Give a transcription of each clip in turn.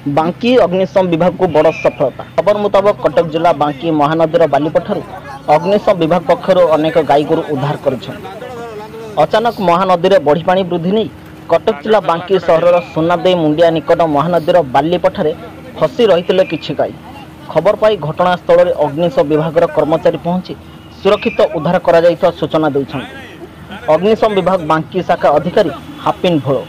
बांकी अग्निशम विभाग को बड़ सफलता। खबर मुताबक कटक जिला बांकी महानदीर बालीपठार अग्निशम विभाग पक्षर अनेक गाई गोरु उद्धार कर। अचानक महानदी में बढ़ी पानी वृद्धि नहीं कटक जिला बांकी सहर सुनादे मुंडिया निकट महानदीर बालीपठार फसी रही किछि गाई। खबर पाई घटनास्थल में अग्निशम विभाग कर्मचारी पहुंची सुरक्षित उद्धार कर सूचना देइछन्ति। अग्निशम विभाग बांकी शाखा अधिकारी हापिन भोल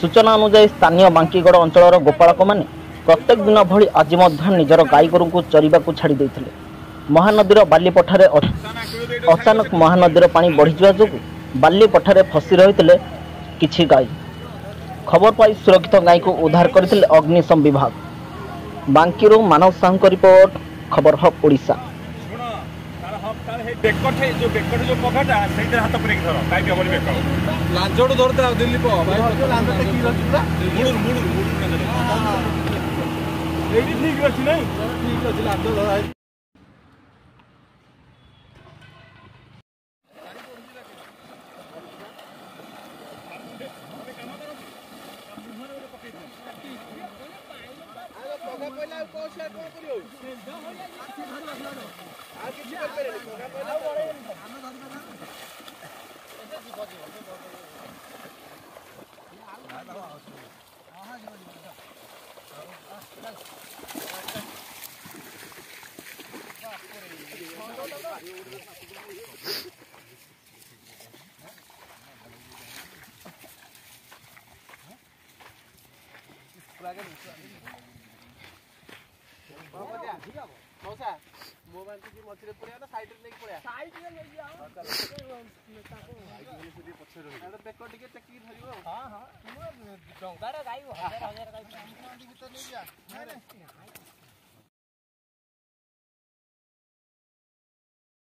सूचना अनुसार स्थानीय बांकीगड़ अंचल गोपालक मैंने प्रत्येक दिन भली आज निजर गाई गोरु को चरिबा को छाड़ी देइथिले। महानदीर बालीपठार अचानक महानदीर पानी बढ़ीजा जो बालीपठार फसी रही किछि गाई। खबर पाई सुरक्षित गाई को उद्धार करथिले अग्निशम विभाग। बांकीरू मानव साहू रिपोर्ट, खबर हब ओडिशा। मोबाइल की मछली पड़िया ना साइड रे पड़िया साइड रे ले जाओ ताको बेको टिके चकी धरियो। हां हां डंगारा गाई 1000 गाई